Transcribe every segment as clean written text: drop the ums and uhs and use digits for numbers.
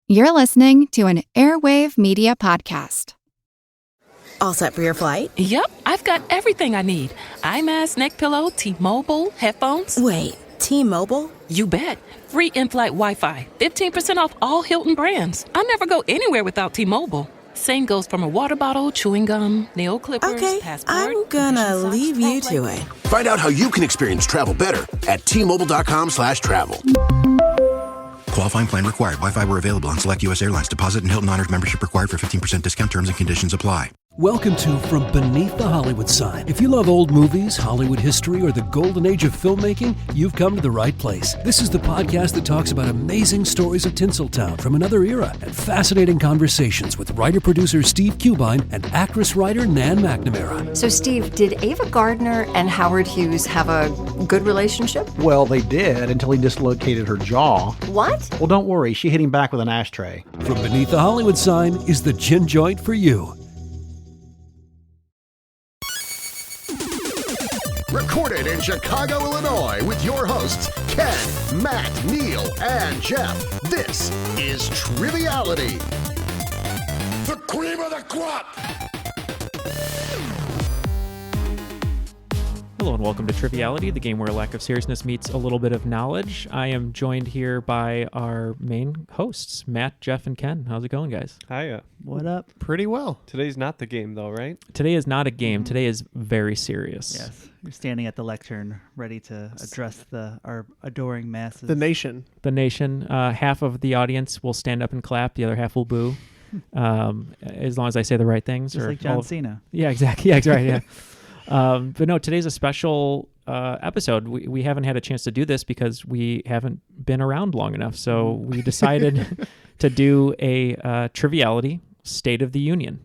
You're listening to an Airwave Media Podcast. All set for your flight? Yep, I've got everything I need. Eye mask, neck pillow, T-Mobile, headphones. Wait, T-Mobile? You bet. Free in-flight Wi-Fi. 15% off all Hilton brands. I never go anywhere without T-Mobile. Same goes for my water bottle, chewing gum, nail clippers, okay, passport. I'm gonna leave you to it. Find out how you can experience travel better at T-Mobile.com/travel. Qualifying plan required. Wi-Fi were available on select U.S. airlines. Deposit and Hilton Honors membership required for 15% discount. Terms and conditions apply. Welcome to From Beneath the Hollywood Sign. If you love old movies, Hollywood history, or the golden age of filmmaking, you've come to the right place. This is the podcast that talks about amazing stories of Tinseltown from another era and fascinating conversations with writer-producer Steve Cubine and actress-writer Nan McNamara. So, Steve, did Ava Gardner and Howard Hughes have a good relationship? Well, they did until he dislocated her jaw. What? Well, don't worry. She hit him back with an ashtray. From Beneath the Hollywood Sign is the gin joint for you. Recorded in Chicago, Illinois, with your hosts, Ken, Matt, Neal, and Jeff. This is Triviality. The cream of the crop! Hello and welcome to Triviality, the game where a lack of seriousness meets a little bit of knowledge. I am joined here by our main hosts, Matt, Jeff, and Ken. How's it going, guys? Hiya. What up? Pretty well. Today's not the game, though, right? Today is not a game. Today is very serious. Yes. You're standing at the lectern, ready to address our adoring masses. The nation. The nation. Half of the audience will stand up and clap. The other half will boo. As long as I say the right things. Just like John Cena. Yeah, exactly. Yeah, right. Yeah. But no, today's a special episode. We haven't had a chance to do this because we haven't been around long enough. So we decided to do a Triviality State of the Union.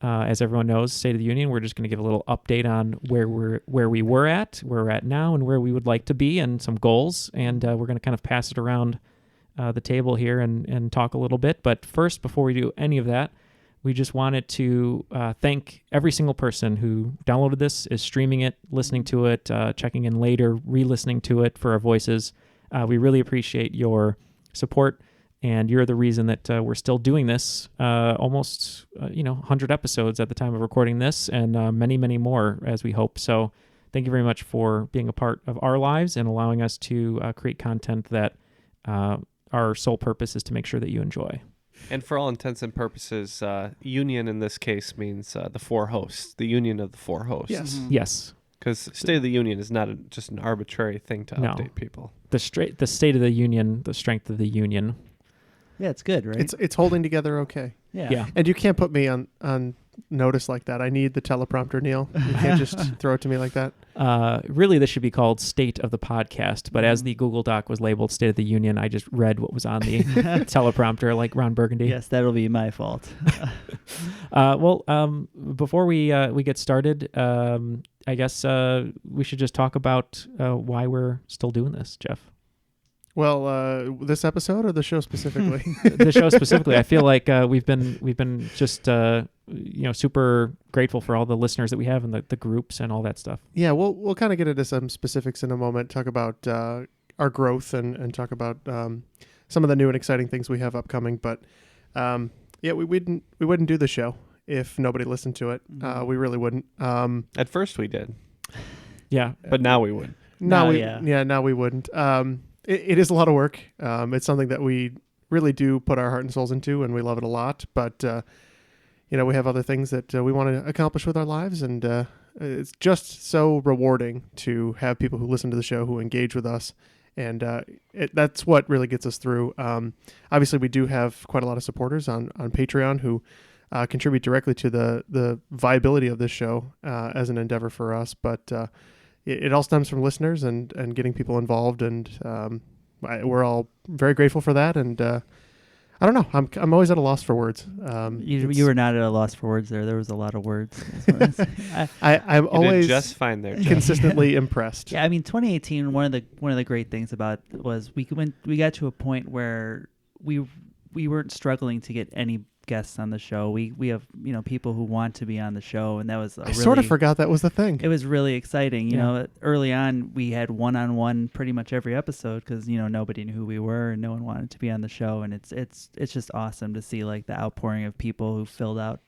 As everyone knows, State of the Union, we're just going to give a little update on where we were at, where we're at now, and where we would like to be, and some goals. And we're going to kind of pass it around the table here and talk a little bit. But first, before we do any of that, we just wanted to thank every single person who downloaded this, is streaming it, listening to it, checking in later, re-listening to it for our voices. We really appreciate your support, and you're the reason that we're still doing this. Almost 100 episodes at the time of recording this, and many, many more as we hope. So thank you very much for being a part of our lives and allowing us to create content that our sole purpose is to make sure that you enjoy. And for all intents and purposes, union in this case means the four hosts, the union of the four hosts. Yes. Mm-hmm. Yes. Because State of the Union is not just an arbitrary thing to update people. The State of the Union, the strength of the union. Yeah, it's good, right? It's holding together okay. Yeah. And you can't put me on notice like that. I need the teleprompter, Neal. You can't just throw it to me like that. Really, this should be called State of the Podcast. But as the Google Doc was labeled State of the Union, I just read what was on the teleprompter like Ron Burgundy. Yes, that'll be my fault. Before we get started, I guess we should just talk about why we're still doing this, Jeff. Well, this episode or the show specifically? The show specifically. I feel like we've been just super grateful for all the listeners that we have and the groups and all that stuff. Yeah, we'll kind of get into some specifics in a moment. Talk about our growth and talk about some of the new and exciting things we have upcoming. But we wouldn't do the show if nobody listened to it. We really wouldn't. At first we did. Yeah, but now we would. Now we wouldn't. It is a lot of work. It's something that we really do put our heart and souls into, and we love it a lot. But, we have other things that we want to accomplish with our lives, and it's just so rewarding to have people who listen to the show, who engage with us, and that's what really gets us through. Obviously, we do have quite a lot of supporters on Patreon who contribute directly to the viability of this show as an endeavor for us, but it all stems from listeners and getting people involved, and we're all very grateful for that. And I don't know, I'm always at a loss for words. You were not at a loss for words there. There was a lot of words. I'm always did just fine there, Jeff. Consistently impressed. Yeah, I mean, 2018. One of the great things about it was we got to a point where we weren't struggling to get any guests on the show. We have people who want to be on the show, and that was I sort of forgot that was the thing. It was really exciting. You Yeah. know, early on we had one-on-one pretty much every episode because nobody knew who we were and no one wanted to be on the show, and it's just awesome to see like the outpouring of people who filled out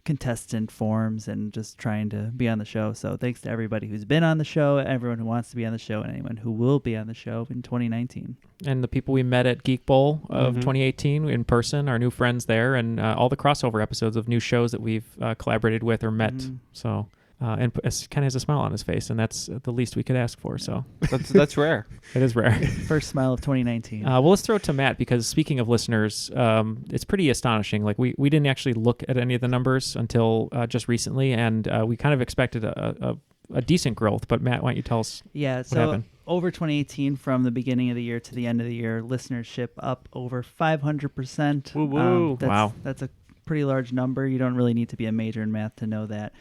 contestant forms and just trying to be on the show. So thanks to everybody who's been on the show, everyone who wants to be on the show, and anyone who will be on the show in 2019. And the people we met at Geek Bowl of 2018 in person, our new friends there, and all the crossover episodes of new shows that we've collaborated with or met. So, and kind of has a smile on his face, and that's the least we could ask for. So that's rare. It is rare. First smile of 2019. Well, let's throw it to Matt, because speaking of listeners, it's pretty astonishing. Like we didn't actually look at any of the numbers until just recently, and we kind of expected a decent growth. But Matt, why don't you tell us what happened? Over 2018, from the beginning of the year to the end of the year, listenership up over 500%. Woo woo! Wow, that's a pretty large number. You don't really need to be a major in math to know that.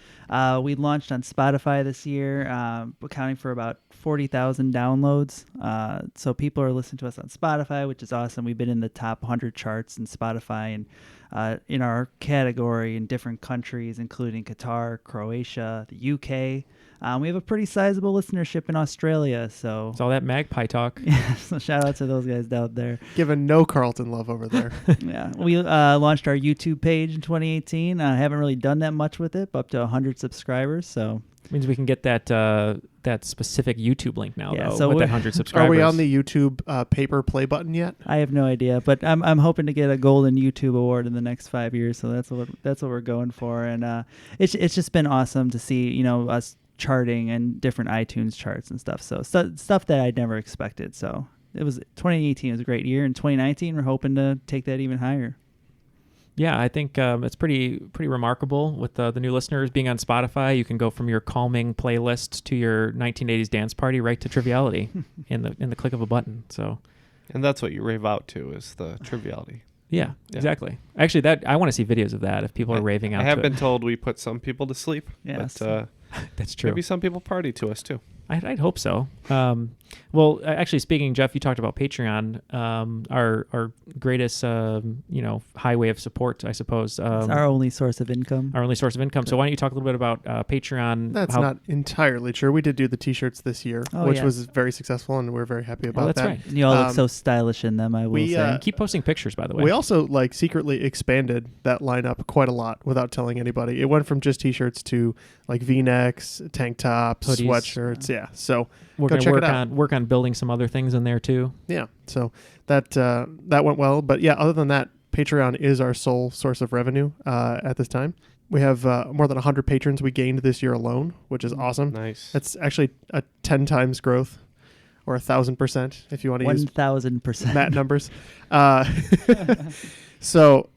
We launched on Spotify this year, accounting for about 40,000 downloads. So people are listening to us on Spotify, which is awesome. We've been in the top 100 charts in Spotify and in our category in different countries, including Qatar, Croatia, the UK. We have a pretty sizable listenership in Australia. So it's all that magpie talk. Yeah, so shout out to those guys down there. Giving no Carlton love over there. Yeah, we launched our YouTube page in 2018. I haven't really done that much with it, but up to 100 subscribers. So it means we can get that specific YouTube link now, Yeah, though, so with that we're- 100 subscribers. Are we on the YouTube paper play button yet? I have no idea, but I'm hoping to get a golden YouTube award in the next 5 years. So that's what we're going for, and it's just been awesome to see us charting and different iTunes charts and stuff. So stuff that I'd never expected. So 2018 was a great year. In 2019, we're hoping to take that even higher. Yeah, I think it's pretty remarkable with the new listeners being on Spotify. You can go from your calming playlist to your 1980s dance party right to Triviality in the click of a button. So, and that's what you rave out to is the Triviality. Yeah, exactly. Actually, I want to see videos of that if people are raving out. I have to been it. told we put some people to sleep. Yeah, but that's true. Maybe some people party to us too. I'd hope so. Well, actually, speaking, Jeff, you talked about Patreon, our greatest, highway of support, I suppose. It's our only source of income. Our only source of income. So why don't you talk a little bit about Patreon? That's not entirely true. We did do the T-shirts this year, which was very successful, and we're very happy about that. Right. And you all look so stylish in them, I will say. Keep posting pictures, by the way. We also secretly expanded that lineup quite a lot without telling anybody. It went from just T-shirts to V-necks, tank tops, hoodies, sweatshirts. Yeah, so we're go going check to it out. work on building some other things in there too. Yeah, so that went well. But yeah, other than that, Patreon is our sole source of revenue at this time. We have more than 100 patrons we gained this year alone, which is awesome. Nice. That's actually a 10 times growth, or 1,000% if you want to use 1,000% Matt numbers. So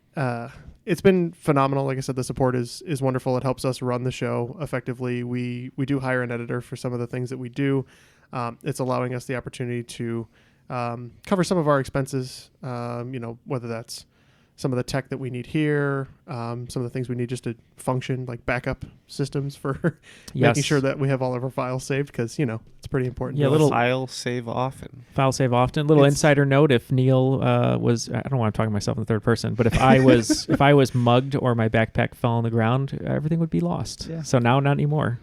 it's been phenomenal. Like I said, the support is wonderful. It helps us run the show effectively. We do hire an editor for some of the things that we do. It's allowing us the opportunity to cover some of our expenses, whether that's some of the tech that we need here, some of the things we need just to function, like backup systems for making sure that we have all of our files saved, because, it's pretty important. Yeah, little file save often. File save often. Little insider note: if Neal was, I don't want to talk to myself in the third person, but if I was mugged or my backpack fell on the ground, everything would be lost. Yeah. So now, not anymore.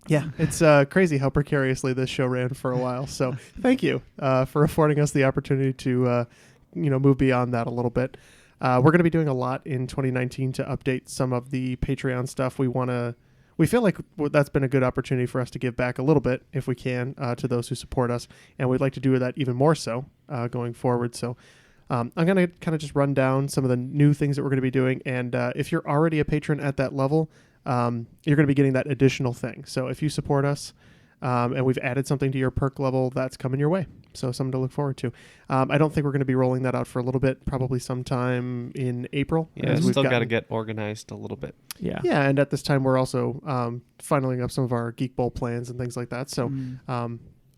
Yeah, it's crazy how precariously this show ran for a while. So thank you for affording us the opportunity to, move beyond that a little bit. We're going to be doing a lot in 2019 to update some of the Patreon stuff. We feel like that's been a good opportunity for us to give back a little bit, if we can, to those who support us. And we'd like to do that even more so going forward. So I'm going to kind of just run down some of the new things that we're going to be doing. And if you're already a patron at that level, you're going to be getting that additional thing. So if you support us and we've added something to your perk level, that's coming your way. So something to look forward to. I don't think we're going to be rolling that out for a little bit, probably sometime in April. Yeah, still got to get organized a little bit. Yeah. Yeah, and at this time we're also finaling up some of our Geek Bowl plans and things like that. So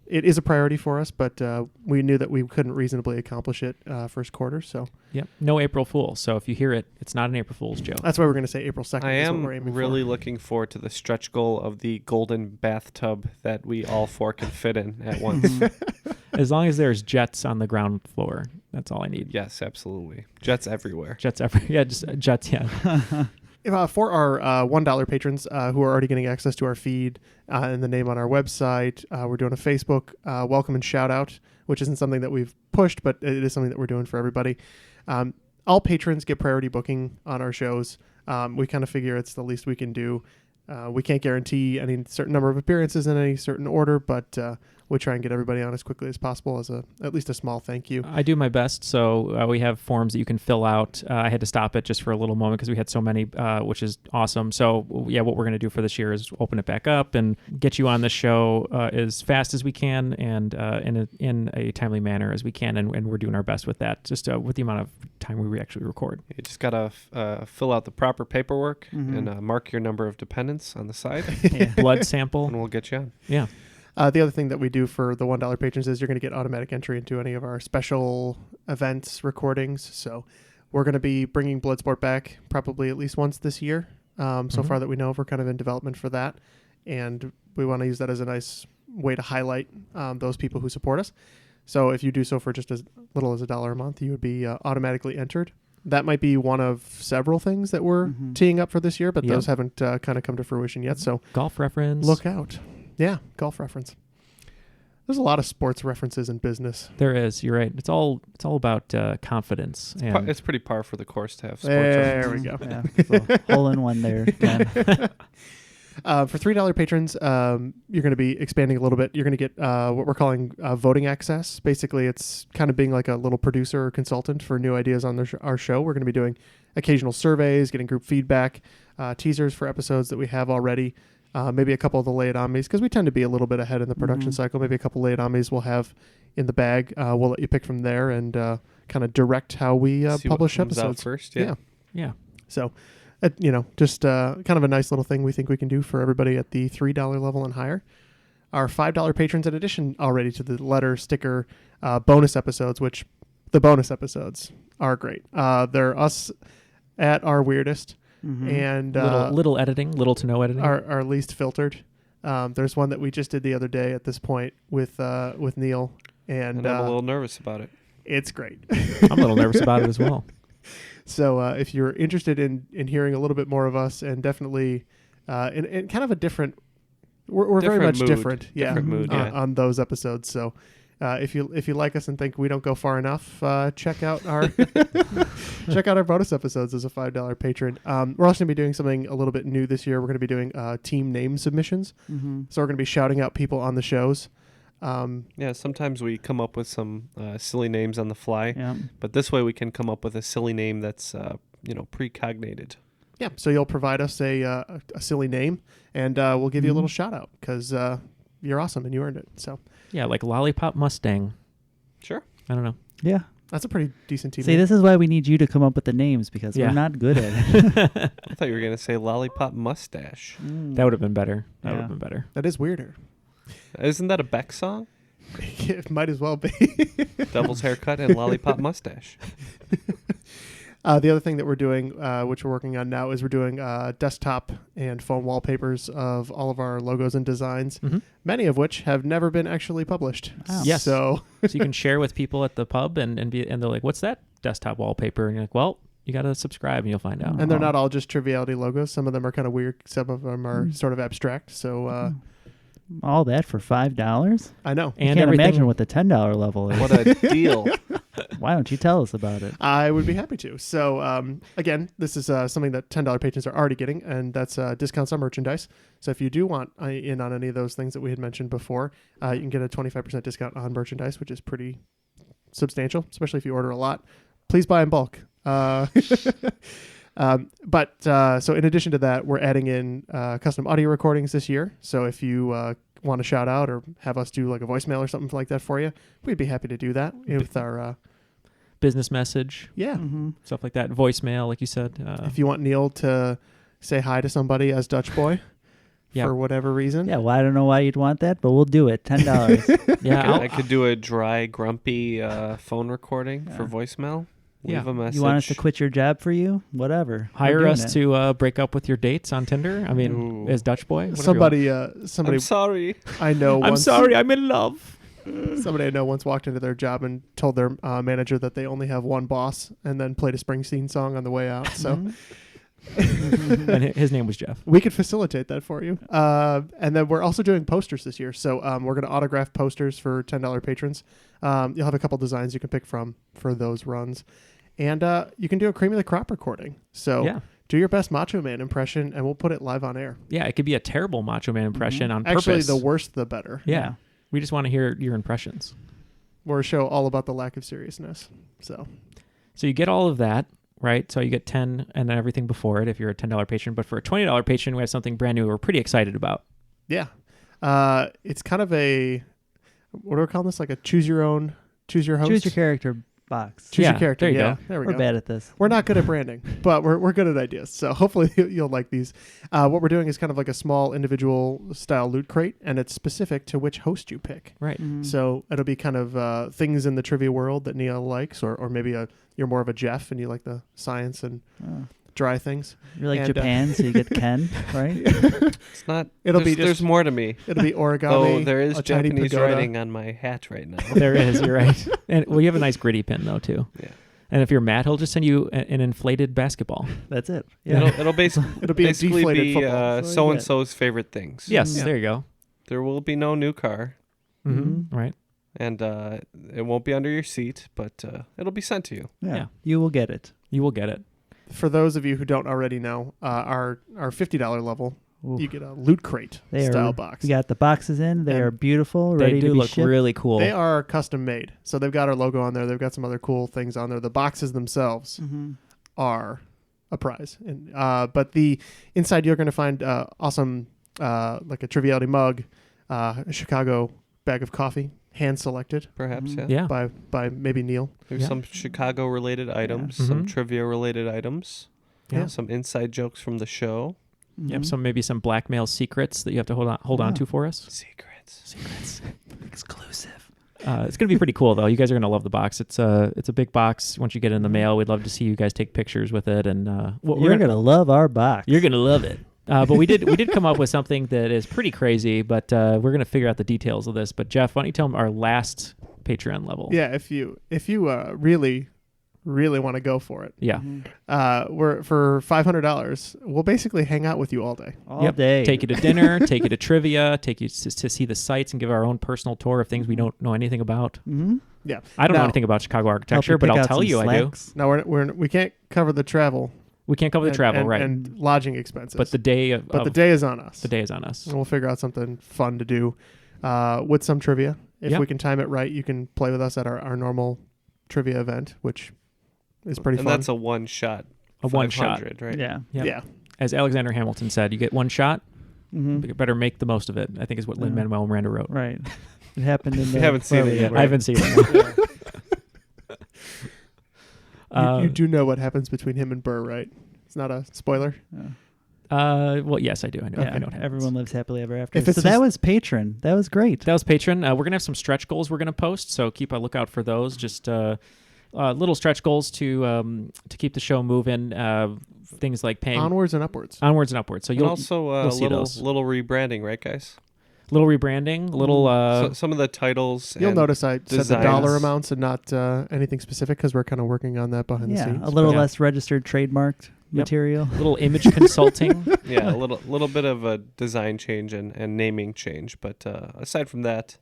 it is a priority for us, but we knew that we couldn't reasonably accomplish it first quarter. So yep, no April Fool. So if you hear it, it's not an April Fool's joke. That's why we're going to say April 2nd. I is am what we're aiming really for. looking forward to the stretch goal of the golden bathtub that we all four can fit in at once. As long as there's jets on the ground floor, That's all I need. Yes, absolutely. Jets everywhere. Jets everywhere. Yeah, just jets. Yeah. For our $1 patrons who are already getting access to our feed and the name on our website, we're doing a Facebook welcome and shout out, which isn't something that we've pushed, but it is something that we're doing for everybody. All patrons get priority booking on our shows. We kind of figure it's the least we can do. We can't guarantee any certain number of appearances in any certain order, but we try and get everybody on as quickly as possible as at least a small thank you. I do my best. So we have forms that you can fill out. I had to stop it just for a little moment because we had so many, which is awesome. So yeah, what we're going to do for this year is open it back up and get you on the show as fast as we can and in a timely manner as we can. And we're doing our best with that, just with the amount of time we actually record. You just got to fill out the proper paperwork and mark your number of dependents on the side. Blood sample. And we'll get you on. Yeah. The other thing that we do for the $1 patrons is you're going to get automatic entry into any of our special events recordings. So we're going to be bringing Bloodsport back probably at least once this year. So far that we know of, we're kind of in development for that. And we want to use that as a nice way to highlight those people who support us. So if you do so for just as little as $1 a month, you would be automatically entered. That might be one of several things that we're teeing up for this year, but those haven't kind of come to fruition yet. So golf reference. Look out. Yeah, golf reference. There's a lot of sports references in business. There is. You're right. It's all about confidence. It's pretty par for the course to have sports there references. We go. Yeah, so hole in one there. For $3 patrons, you're going to be expanding a little bit. You're going to get what we're calling voting access. Basically, it's kind of being like a little producer or consultant for new ideas on our show. We're going to be doing occasional surveys, getting group feedback, teasers for episodes that we have already. Maybe a couple of the Lay It On Me's, because we tend to be a little bit ahead in the production cycle. Maybe a couple Lay It On Me's we'll have in the bag. We'll let you pick from there and kind of direct how we publish episodes. First, yeah. So, just kind of a nice little thing we think we can do for everybody at the $3 level and higher. Our $5 patrons, in addition already to the letter, sticker, bonus episodes, which the bonus episodes are great. They're us at our weirdest. And little editing, little to no editing. Our least filtered. There's one that we just did the other day at this point with Neal, and I'm a little nervous about it. It's great. I'm a little nervous about it as well. So if you're interested in hearing a little bit more of us, and definitely in kind of a different, we're different very much mood. different, Different mood, on those episodes. So. If you like us and think we don't go far enough, check out our bonus episodes as a $5 patron. We're also going to be doing something a little bit new this year. We're going to be doing team name submissions. So we're going to be shouting out people on the shows. Sometimes we come up with some silly names on the fly, but this way we can come up with a silly name that's precognated. Yeah, so you'll provide us a silly name, and we'll give you a little shout out because you're awesome and you earned it. So. Yeah, like Lollipop Mustang. Sure. I don't know. Yeah. That's a pretty decent team. See, this is why we need you to come up with the names because we're not good at it. I thought you were going to say Lollipop Mustache. That would have been better. That would have been better. That is weirder. Isn't that a Beck song? It might as well be. Devil's Haircut and Lollipop Mustache. The other thing that we're doing, which we're working on now, is we're doing desktop and phone wallpapers of all of our logos and designs, many of which have never been actually published. Wow. Yes. So you can share with people at the pub and they're like, what's that desktop wallpaper? And you're like, well, you got to subscribe and you'll find out. And they're not all just Triviality logos. Some of them are kind of weird. Some of them are sort of abstract. So all that for $5? I know. I can't imagine what the $10 level is. What a deal. Why don't you tell us about it? I would be happy to. So, again, this is something that $10 patrons are already getting, and that's discounts on merchandise. So if you do want in on any of those things that we had mentioned before, you can get a 25% discount on merchandise, which is pretty substantial, especially if you order a lot. Please buy in bulk. So in addition to that, we're adding in custom audio recordings this year. So if you want to shout out or have us do like a voicemail or something like that for you, we'd be happy to do that with our business message. Yeah. Stuff like that. Voicemail, like you said. If you want Neal to say hi to somebody as Dutch Boy for whatever reason. Yeah, well, I don't know why you'd want that, but we'll do it. $10. Yeah, I could do a dry, grumpy phone recording for voicemail. Leave a message. You want us to quit your job for you? Whatever. Hire us to break up with your dates on Tinder. I mean, as Dutch Boy. Somebody. I'm sorry. I know. I'm sorry. I'm in love. Somebody I know once walked into their job and told their manager that they only have one boss, and then played a Springsteen song on the way out. So. And his name was Jeff. We could facilitate that for you. And then we're also doing posters this year. So we're going to autograph posters for $10 patrons. You'll have a couple designs you can pick from for those runs. And you can do a Cream of the Crop recording. So do your best Macho Man impression, and we'll put it live on air. Yeah, it could be a terrible Macho Man impression on purpose. Actually, the worse, the better. Yeah. We just want to hear your impressions. We're a show all about the lack of seriousness. So you get all of that. Right, so you get 10 and then everything before it if you're a $10 patron. But for a $20 patron, we have something brand new we're pretty excited about. Yeah, it's kind of a, what do we call this? Like a choose your host, choose your character box. Choose your character. There you go. We're bad at this. We're not good at branding, but we're good at ideas. So hopefully you'll like these. What we're doing is kind of like a small individual style loot crate, and it's specific to which host you pick. Right. Mm-hmm. So it'll be kind of things in the trivia world that Neal likes, or maybe you're more of a Jeff and you like the science and dry things. You're like Japan, so you get Ken, right? It's not. There's more to me. It'll be origami. Oh, there is Japanese writing on my hat right now. There is. You're right. And you have a nice gritty pin though too. Yeah. And if you're Matt, he'll just send you an inflated basketball. That's it. Yeah. It'll basically be football. So and so's favorite things. Yes. There you go. There will be no new car. Mm-hmm. Right. And it won't be under your seat, but it'll be sent to you. Yeah. You will get it. You will get it. For those of you who don't already know, our $50 level, you get a loot crate style box. We got the boxes in. They are beautiful, ready to be look shipped. really cool. They are custom made. So they've got our logo on there. They've got some other cool things on there. The boxes themselves are a prize. And but the inside you're going to find awesome like a Triviality mug, a Chicago bag of coffee, hand selected, perhaps. Yeah. By maybe Neal. There's some Chicago related items, some trivia related items, some inside jokes from the show. Yep. Maybe some blackmail secrets that you have to hold on to for us. Secrets. Exclusive. It's gonna be pretty cool though. You guys are gonna love the box. It's a big box. Once you get it in the mail, we'd love to see you guys take pictures with it. And you're gonna love our box. You're gonna love it. But we did come up with something that is pretty crazy. But we're gonna figure out the details of this. But Jeff, why don't you tell them our last Patreon level? Yeah, if you really want to go for it. Yeah. We're for $500. We'll basically hang out with you all day. All day. Take you to dinner, take you to trivia, take you to see the sites and give our own personal tour of things we don't know anything about. Mm-hmm. Yeah. I don't know anything about Chicago architecture, but I'll tell you slacks. I do. No, we can't cover the travel. We can't cover the travel, right? And lodging expenses. But the day is on us. The day is on us. And we'll figure out something fun to do with some trivia. If we can time it right, you can play with us at our normal trivia event, which is pretty fun. And that's a one shot. A one shot, right? Yeah. Yep. Yeah. As Alexander Hamilton said, you get one shot. Mm-hmm. You better make the most of it. I think is what Lin-Manuel Miranda wrote. Right. It happened in the... You haven't seen it yet, right? I haven't seen it. You do know what happens between him and Burr, right? It's not a spoiler. Well, yes, I do. I know. Yeah, I know what happens. Everyone lives happily ever after. So that was Patron. That was great. That was Patron. We're gonna have some stretch goals we're gonna post, so keep a lookout for those. Just little stretch goals to keep the show moving. Things like paying onwards and upwards. So you'll also see those. little rebranding, right, guys? Little rebranding, little. Some of the titles. You'll notice I said the dollar designs. amounts and not anything specific because we're kind of working on that behind the scenes. A little less registered, trademarked material. Little image consulting. Yeah, a little bit of a design change and naming change, but aside from that,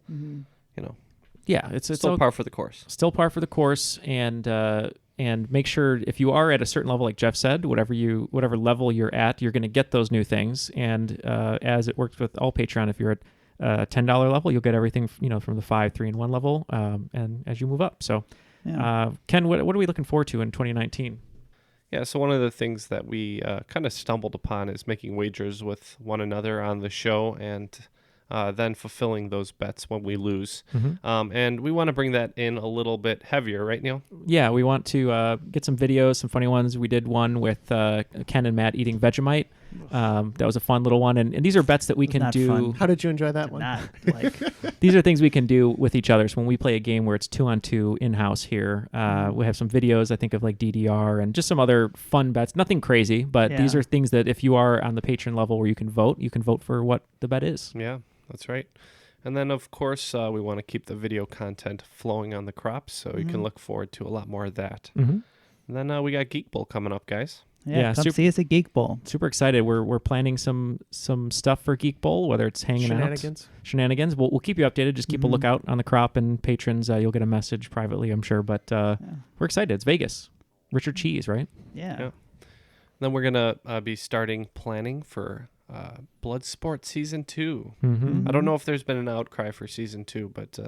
yeah, it's still par for the course. Still par for the course, and make sure if you are at a certain level, like Jeff said, whatever level you're at, you're going to get those new things. And as it works with all Patreon, if you're at $10 level, you'll get everything from the 5, 3, and 1 level, and as you move up. So, Ken, what are we looking forward to in 2019? Yeah, so one of the things that we kind of stumbled upon is making wagers with one another on the show and then fulfilling those bets when we lose. Mm-hmm. And we want to bring that in a little bit heavier, right, Neal? Yeah, we want to get some videos, some funny ones. We did one with Ken and Matt eating Vegemite. That was a fun little one. And these are bets that we can do. Fun. How did you enjoy that one? Not like... These are things we can do with each other. So when we play a game where it's 2-on-2 in-house here, we have some videos, I think, of like DDR and just some other fun bets. Nothing crazy, but these are things that if you are on the patron level where you can vote for what the bet is. Yeah, that's right. And then, of course, we want to keep the video content flowing on the crops, so you can look forward to a lot more of that. Mm-hmm. And then we got Geek Bowl coming up, guys. Yeah, come see us at Geek Bowl. Super excited. We're planning some stuff for Geek Bowl, whether it's hanging shenanigans. We'll keep you updated. Just keep a lookout on the crop, and patrons, you'll get a message privately, I'm sure. But we're excited. It's Vegas. Richard Cheese, right? Yeah. Then we're gonna be starting planning for Bloodsport Season 2. Mm-hmm. I don't know if there's been an outcry for Season 2, but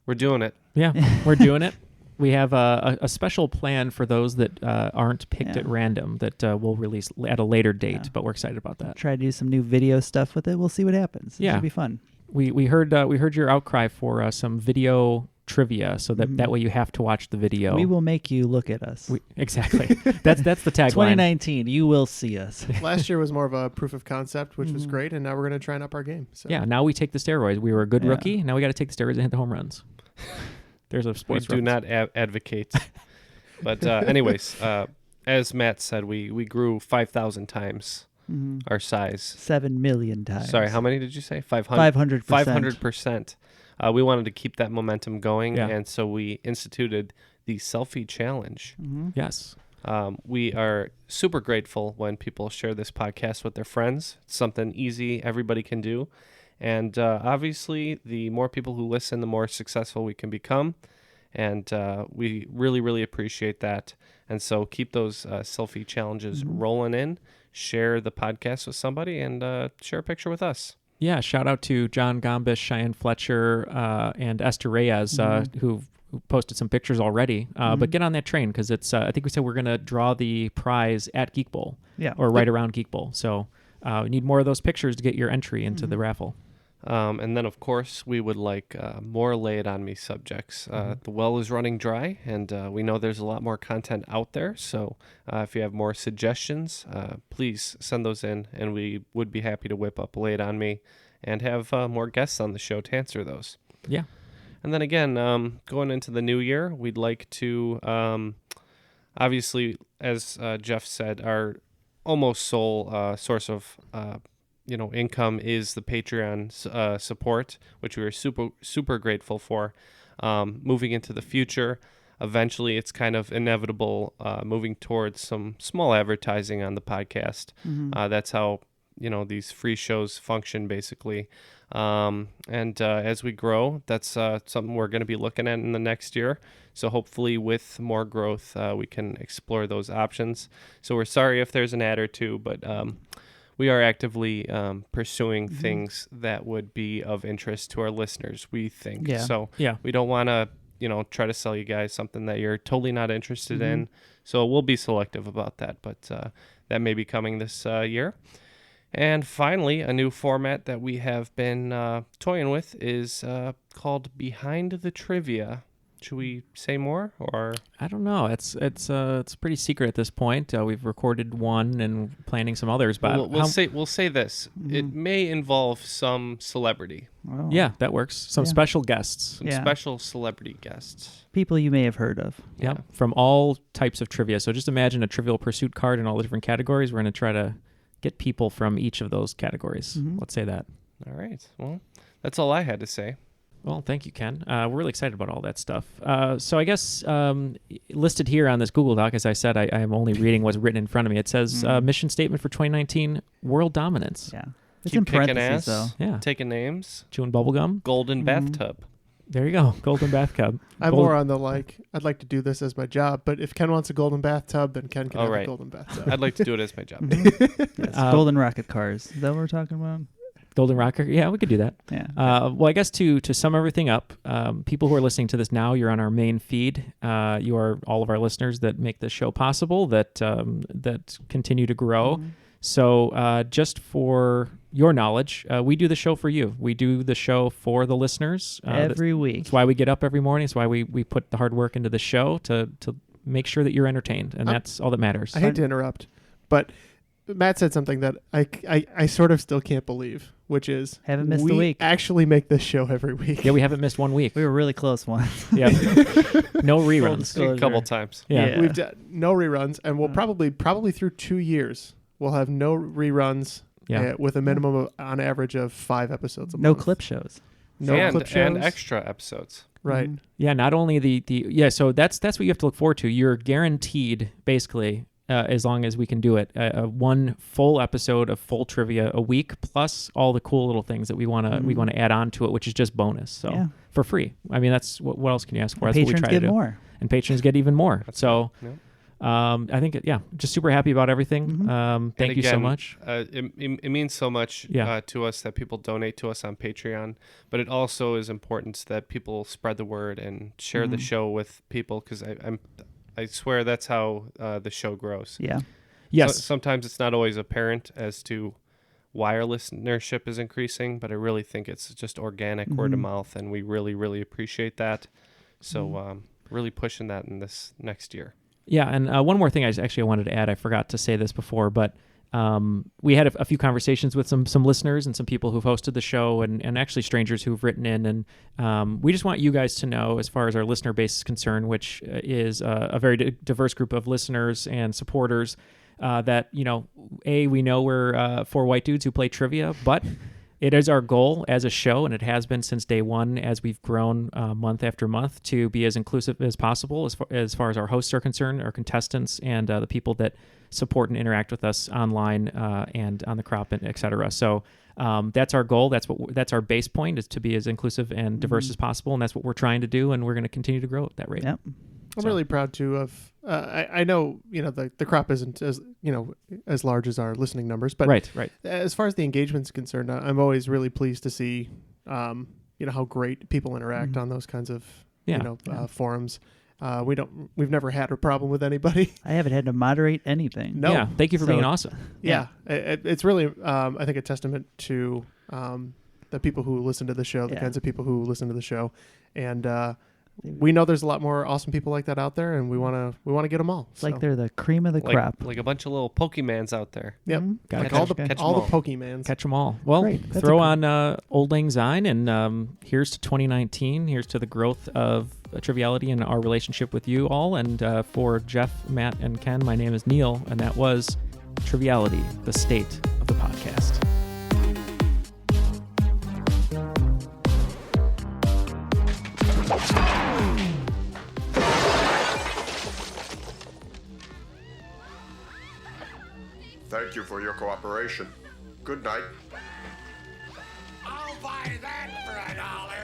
we're doing it. Yeah, we're doing it. We have a special plan for those that aren't picked at random that we'll release at a later date, but we're excited about that. Try to do some new video stuff with it. We'll see what happens. It should be fun. We heard your outcry for some video trivia, so that way you have to watch the video. We will make you look at us. Exactly. That's the tagline. 2019, you will see us. Last year was more of a proof of concept, which was great, and now we're going to try and up our game. So. Yeah, now we take the steroids. We were a good rookie. Now we got to take the steroids and hit the home runs. There's a sports. We do not advocate. But anyways, as Matt said, we grew 5,000 times our size. 7 million times. Sorry, how many did you say? 500. 500%. We wanted to keep that momentum going, and so we instituted the selfie challenge. Yes. We are super grateful when people share this podcast with their friends. It's something easy everybody can do. And obviously, the more people who listen, the more successful we can become. And we really, really appreciate that. And so keep those selfie challenges rolling in. Share the podcast with somebody and share a picture with us. Yeah, shout out to John Gombish, Cheyenne Fletcher, and Esther Reyes, who posted some pictures already. But get on that train, because it's. I think we said we're going to draw the prize at Geek Bowl, or right around Geek Bowl. So we need more of those pictures to get your entry into the raffle. And then, of course, we would like more Lay It On Me subjects. The well is running dry, and we know there's a lot more content out there. So if you have more suggestions, please send those in, and we would be happy to whip up Lay It On Me and have more guests on the show to answer those. Yeah. And then again, going into the new year, we'd like to, obviously, as Jeff said, our almost sole source of income is the Patreon support, which we are super grateful for. Moving into the future, eventually it's kind of inevitable moving towards some small advertising on the podcast. That's how these free shows function, basically. And as we grow, that's something we're going to be looking at in the next year. So hopefully with more growth, we can explore those options. So we're sorry if there's an ad or two, but we are actively pursuing things that would be of interest to our listeners, we think. Yeah. So we don't want to, try to sell you guys something that you're totally not interested in. So we'll be selective about that, but that may be coming this year. And finally, a new format that we have been toying with is called Behind the Trivia. Should we say more, or I don't know. It's pretty secret at this point. We've recorded one and planning some others, but we'll say this: it may involve some celebrity. Oh. Yeah, that works. Some special guests, some special celebrity guests, people you may have heard of. Yeah, from all types of trivia. So just imagine a Trivial Pursuit card in all the different categories. We're going to try to get people from each of those categories. Let's say that. All right. Well, that's all I had to say. Well, thank you, Ken. We're really excited about all that stuff. So I guess listed here on this Google Doc, as I said, I am only reading what's written in front of me. It says mission statement for 2019, world dominance. Yeah. It's Keep in kicking parentheses, ass, though. Yeah. Taking names. Chewing bubblegum. Golden bathtub. There you go. Golden bathtub. I'm more on the I'd like to do this as my job, but if Ken wants a golden bathtub, then Ken can have a golden bathtub. I'd like to do it as my job. Yes, golden rocket cars. Is that what we're talking about? Golden rocker. Yeah, we could do that. Yeah. Well, I guess to sum everything up, people who are listening to this now, you're on our main feed. You are all of our listeners that make this show possible, that continue to grow. So just for your knowledge, we do the show for you. We do the show for the listeners. Every week. That's why we get up every morning. It's why we put the hard work into the show to make sure that you're entertained. And that's all that matters. I hate to interrupt, but Matt said something that I sort of still can't believe, which is haven't missed a week. We actually make this show every week. Yeah, we haven't missed 1 week. We were really close once. Yeah. No reruns. A couple times. Yeah. We've done no reruns, and we'll probably through 2 years, we'll have no reruns with a minimum of, on average, of 5 episodes a month. No clip shows. No clip shows. And extra episodes. Right. Yeah, not only so that's what you have to look forward to. You're guaranteed, basically, as long as we can do it, one full episode of full trivia a week, plus all the cool little things that we want to add on to it, which is just bonus. So for free. I mean, that's what else can you ask for? That's Patrons what we try get to do. more. And patrons get even more. That's so. Right. Yep. I think, just super happy about everything. Thank you so much. It means so much to us that people donate to us on Patreon, but it also is important that people spread the word and share the show with people, because I swear that's how the show grows. Yeah. Yes. So, sometimes it's not always apparent as to why our listenership is increasing, but I really think it's just organic word of mouth, and we really, really appreciate that. So really pushing that in this next year. Yeah, and one more thing I wanted to add. I forgot to say this before, but we had a few conversations with some listeners and some people who've hosted the show, and actually strangers who've written in, and we just want you guys to know, as far as our listener base is concerned, which is a very diverse group of listeners and supporters, that, we know we're four white dudes who play trivia, but it is our goal as a show, and it has been since day one, as we've grown month after month, to be as inclusive as possible as far as our hosts are concerned, our contestants, and the people that support and interact with us online and on the crop, and et cetera. So that's our goal. That's our base point, is to be as inclusive and diverse as possible, and that's what we're trying to do, and we're going to continue to grow at that rate. Yep. I'm really proud too of. I know the crop isn't as large as our listening numbers, but right. As far as the engagement's concerned, I'm always really pleased to see how great people interact on those kinds of forums. We've never had a problem with anybody. I haven't had to moderate anything. No. Yeah, thank you for being awesome. Yeah. It's really I think a testament to the people who listen to the show, the kinds of people who listen to the show, and. We know there's a lot more awesome people like that out there, and we want to get them all. It's like they're the cream of the crop. Like a bunch of little Pokemans out there. Yep. Like all the Pokemans. Catch them all. Well, throw on Old Lang Syne, and here's to 2019. Here's to the growth of Triviality and our relationship with you all. And for Jeff, Matt, and Ken, my name is Neal, and that was Triviality, the state of the podcast. Thank you for your cooperation. Good night. I'll buy that for $1.